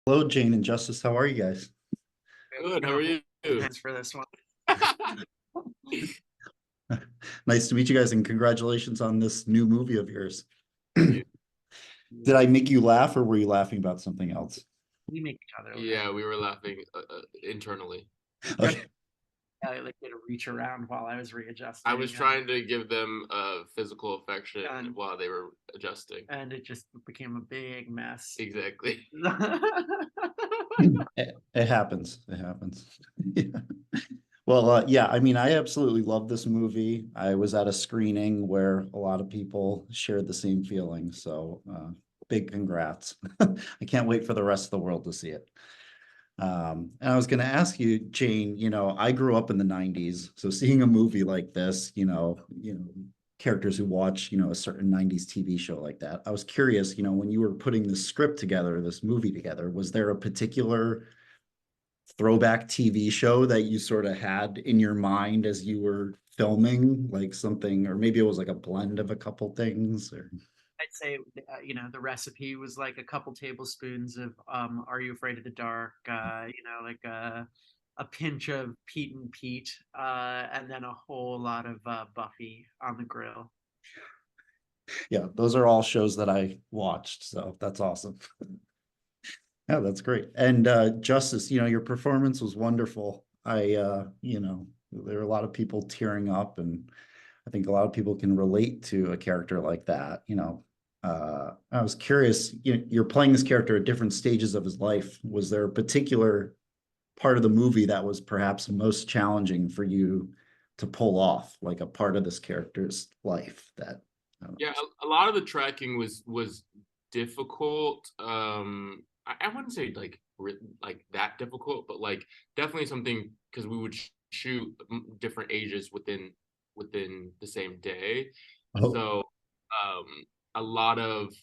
Hello, Jane and Justice. How are you guys? Good. How are you? Thanks for this one. Nice to meet you guys, and congratulations on this new movie of yours. Thank you. Did I make you laugh, or were you laughing about something else? We make each other laugh. Yeah, we were laughing internally. Okay. I like did a reach around while I was readjusting. I was trying to give them physical affection And- while they were adjusting. and it just became a big mess. Exactly. It happens. It happens. Yeah. Well, yeah, I mean, I absolutely love this movie. I was at a screening where a lot of people shared the same feeling. So, big congrats. I can't wait for the rest of the world to see it. And I was going to ask you, Jane, I grew up in the 90s. So seeing a movie like this, characters who watch, a certain 90s TV show like that. I was curious, when you were putting this script together, this movie together, was there a particular throwback TV show that you sort of had in your mind as you were filming, like something, or maybe it was like a blend of a couple things, or I'd say, the recipe was like a couple tablespoons of Are You Afraid of the Dark? Like a pinch of Pete and Pete, and then a whole lot of Buffy on the grill. yeah, those are all shows that I watched, so that's awesome. Yeah, that's great. And Justice, your performance was wonderful. There were a lot of people tearing up, and I think a lot of people can relate to a character like that. I was curious, you're playing this character at different stages of his life. Was there a particular part of the movie that was perhaps most challenging for you to pull off, like a part of this character's life that, I don't know. Yeah, a lot of the tracking was difficult. I wouldn't say like that difficult, but like definitely something because we would shoot different ages within the same day. Oh, So um, a lot of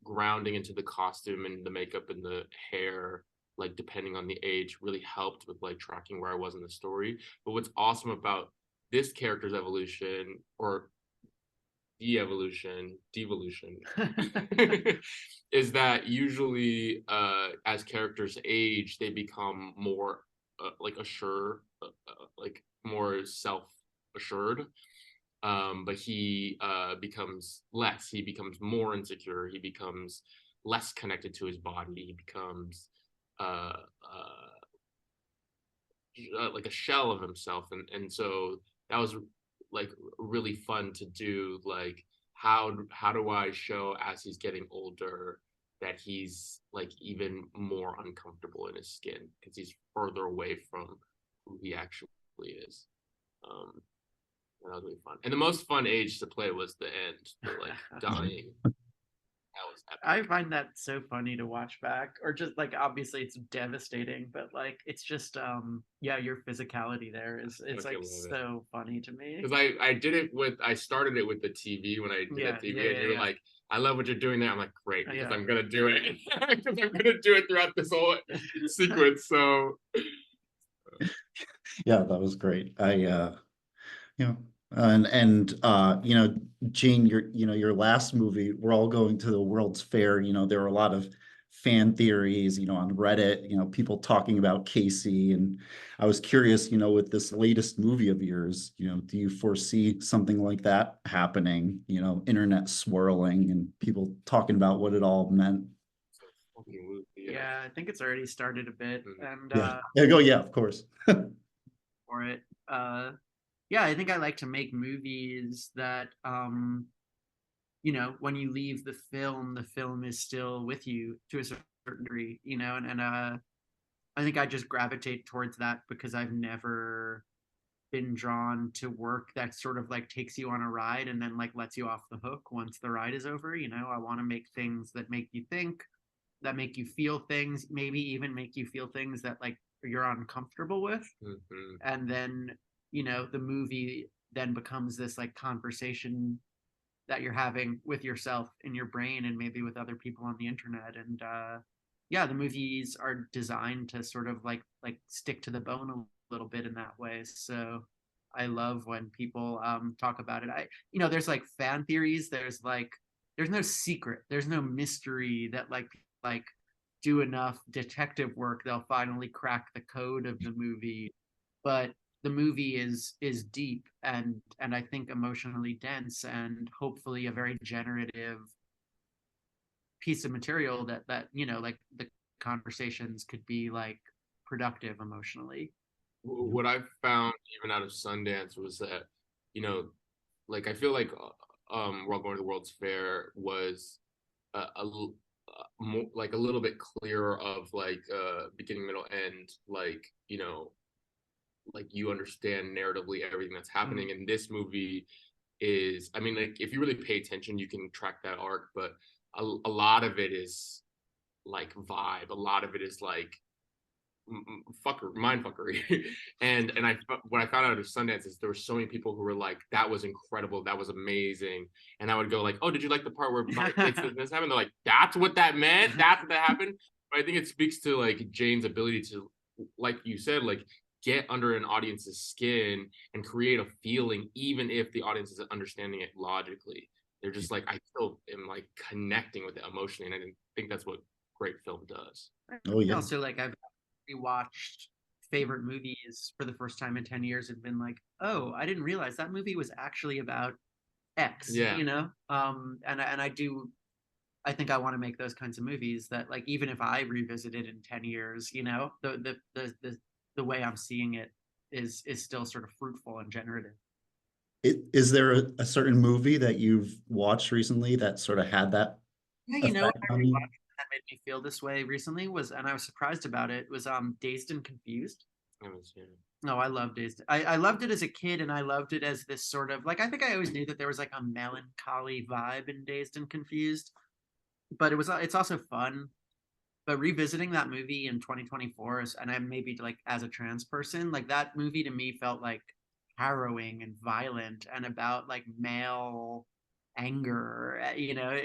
grounding into the costume and the makeup and the hair, like depending on the age, really helped with like tracking where I was in the story. But what's awesome about this character's evolution or de-evolution, devolution, is that usually as characters age, they become more like like more self-assured. But he becomes less. He becomes more insecure. He becomes less connected to his body. He becomes uh, like a shell of himself, and so that was like really fun to do. Like how do I show as he's getting older that he's like even more uncomfortable in his skin because he's further away from who he actually is. Um, that was really fun. And the most fun age to play was the end, the like dying. That was epic. I find that so funny to watch back, or just like obviously it's devastating, but like it's just your physicality there is like so funny to me. Because I did it I started it with the TV when I did Yeah, the TV, yeah, and you were yeah. like, I love what you're doing there. I'm like, great, because Yeah. I'm gonna do it. Because I'm gonna do it throughout this whole sequence. So yeah, that was great. You know, Jane, your last movie, We're All Going to the World's Fair. There were a lot of fan theories, on Reddit, people talking about Casey. And I was curious, with this latest movie of yours, do you foresee something like that happening, internet swirling and people talking about what it all meant? Yeah, I think it's already started a bit, and Yeah. Yeah, go, yeah, of course. for it. Yeah, I think I like to make movies that when you leave the film is still with you to a certain degree, and I think I just gravitate towards that because I've never been drawn to work that sort of like takes you on a ride and then like lets you off the hook once the ride is over. I want to make things that make you think, that make you feel things, maybe even make you feel things that like you're uncomfortable with. mm-hmm. And then, the movie then becomes this like conversation that you're having with yourself in your brain and maybe with other people on the internet. And yeah, the movies are designed to sort of like stick to the bone a little bit in that way. So I love when people talk about it. There's like fan theories. There's no secret. There's no mystery that like do enough detective work, they'll finally crack the code of the movie. But the movie is deep and I think emotionally dense and hopefully a very generative piece of material that like the conversations could be like productive emotionally. What I found even out of Sundance was that, you know, like I feel like While Going to the World's Fair was more like a little bit clearer of like beginning, middle, end, like, you know, like you understand narratively everything that's happening. And this movie is, I mean, like if you really pay attention, you can track that arc, but a lot of it is like vibe. A lot of it is like mind fuckery. And I what I found out of Sundance is there were so many people who were like, that was incredible, that was amazing. And I would go like, oh, did you like the part where this happened? They're like, that's what that meant, that's what that happened. But I think it speaks to like Jane's ability to, like you said, like get under an audience's skin and create a feeling, even if the audience isn't understanding it logically. They're just like, I still am like connecting with it emotionally. And I think that's what great film does. Oh yeah. Also, like I've rewatched favorite movies for the first time in 10 years and been like, oh, I didn't realize that movie was actually about X, Yeah. you know? And I think I want to make those kinds of movies that like, even if I revisit it in 10 years, you know, the way I'm seeing it is still sort of fruitful and generative. Is there a certain movie that you've watched recently that sort of had that Yeah, you know what effect I on you? rewatched that made me feel this way recently was, and I was surprised about it, was Dazed and Confused. I haven't seen it. No, I loved Dazed. I loved it as a kid, and I loved it as this sort of like I think I always knew that there was like a melancholy vibe in Dazed and Confused, but it's also fun. But revisiting that movie in 2024, and I maybe like as a trans person, like that movie to me felt like harrowing and violent and about like male anger. You know,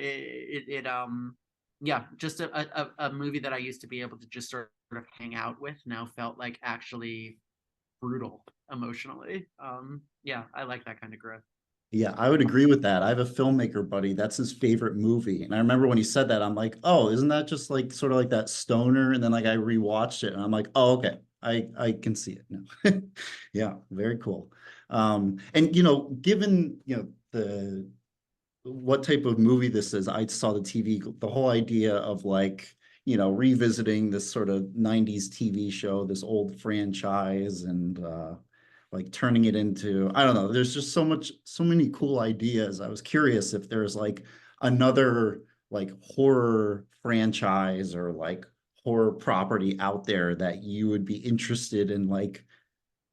yeah, just a movie that I used to be able to just sort of hang out with now felt like actually brutal emotionally. Yeah, I like that kind of growth. Yeah, I would agree with that. I have a filmmaker buddy, that's his favorite movie. And I remember when he said that, I'm like, oh, isn't that just like sort of like that stoner? And then like I rewatched it and I'm like, oh, okay, I can see it now. Yeah, very cool. And you know, given you know the what type of movie this is, I saw the TV, the whole idea of like, you know, revisiting this sort of 90s TV show, this old franchise, and like turning it into, I don't know, there's just so many cool ideas. I was curious if there's like another like horror franchise or like horror property out there that you would be interested in like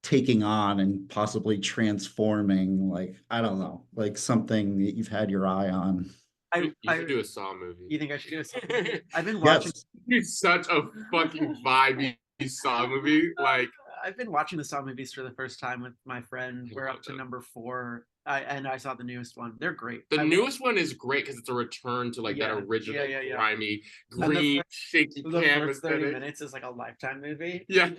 taking on and possibly transforming, like, I don't know, like something that you've had your eye on. You should do a Saw movie. You think I should do a I've been watching. Yes. It's such a fucking vibey Saw movie. Like, I've been watching the Saw movies for the first time with my friend. We're up to number 4. And I saw the newest one. They're great. The newest one is great because it's a return to like that original grimy, green, shaky the canvas. first 30 minutes is like a Lifetime movie. Yeah,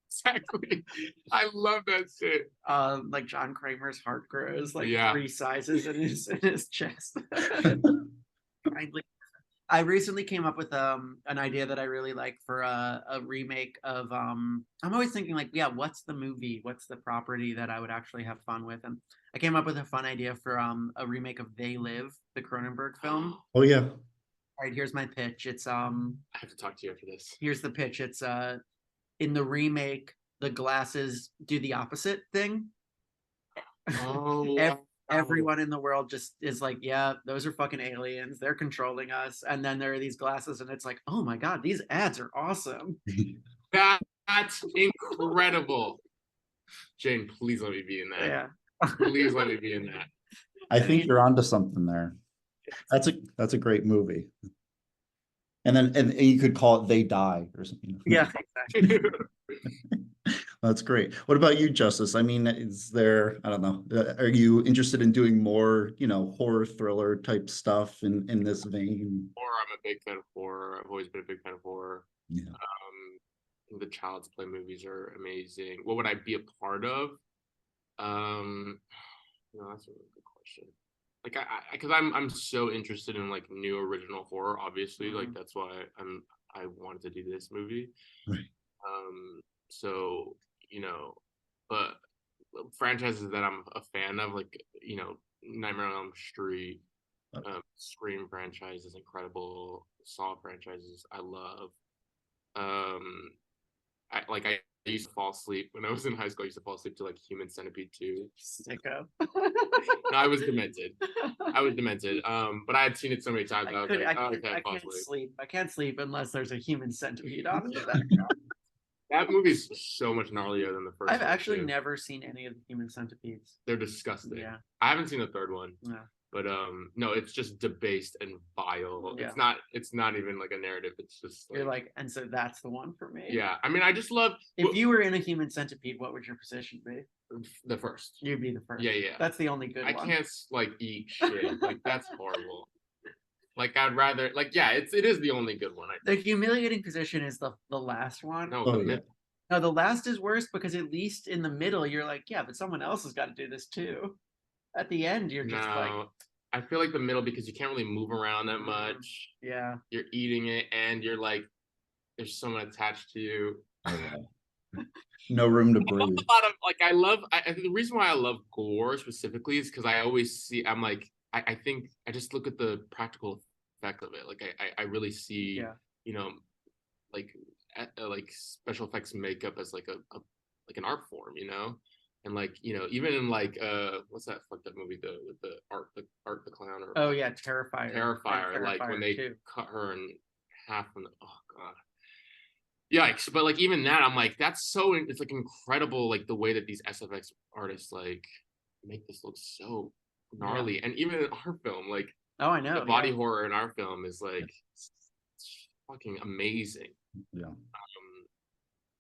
exactly. I love that shit. Like John Kramer's heart grows like 3 sizes in his chest. I recently came up with an idea that I really like for a remake of I'm always thinking like, yeah, what's the movie? What's the property that I would actually have fun with? And I came up with a fun idea for a remake of They Live, the Cronenberg film. Oh yeah. All right, here's my pitch. It's I have to talk to you after this. Here's the pitch. It's in the remake, the glasses do the opposite thing. Oh, everyone in the world just is like, yeah, those are fucking aliens, they're controlling us. And then there are these glasses and it's like, oh my god, these ads are awesome. That's incredible. Jane, please let me be in that. Yeah. Please let me be in that. I think you're onto something there. That's a great movie. And then and you could call it They Die or something. Yeah, exactly. That's great. What about you, Justice? I mean, is there, I don't know, are you interested in doing more, you know, horror thriller type stuff in this vein? Horror, I'm a big fan of horror. I've always been a big fan of horror. Yeah. The Child's Play movies are amazing. What would I be a part of? No, that's a really good question. Like because I'm so interested in like new original horror, obviously. Like that's why I wanted to do this movie. Right. So, you know, but franchises that I'm a fan of, like, you know, Nightmare on Elm Street, Scream franchise is incredible. Saw franchises I love. I used to fall asleep when I was in high school. I used to fall asleep to like Human Centipede 2. Sicko. No, I was demented. But I had seen it so many times. I was like, oh, I I can't fall can't asleep. sleep. I can't sleep unless there's a human centipede on in the Yeah. background. That movie's so much gnarlier than the first I've one, actually too. never seen any of the human centipedes. They're disgusting. Yeah. I haven't seen the third one. Yeah. But no, it's just debased and vile. Yeah. It's not even like a narrative. It's just You're like, and so that's the one for me. yeah. I mean, I just love If you were in a human centipede, what would your position be? the first. You'd be the first. Yeah, yeah. That's the only good I one. can't like eat shit. Like that's horrible. Like I'd rather like yeah, it is the only good one. The humiliating position is the last one. No, Oh, the yeah. No, the last is worse because at least in the middle you're like, yeah, but someone else has got to do this too. At the end, you're just like, I feel like the middle because you can't really move around that much. yeah. You're eating it and you're like, there's someone attached to you. Oh, yeah. No room to I love breathe. a lot of like I think the reason why I love gore specifically is because I always see I'm like I think I just look at the practical effect of it. Like I really see you know like special effects makeup as like a like an art form, you know, and like you know even in like what's that fucked up movie with the art the clown or Oh yeah, Terrifier. like when they too. cut her in half from the oh god. Yikes, but like even that I'm like that's so it's like incredible like the way that these SFX artists like make this look so gnarly and even in our film like oh I know the body horror in our film is like it's fucking amazing. Yeah.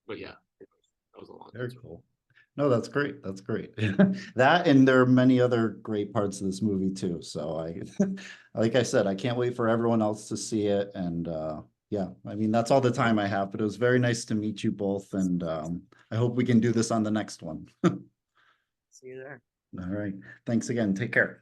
But yeah, that was a long Very answer. cool. No, that's great. That's great. That and there are many other great parts of this movie too. So I like I said, I can't wait for everyone else to see it. And yeah, I mean that's all the time I have, but it was very nice to meet you both. And I hope we can do this on the next one. See you there. All right. Thanks again. Take care.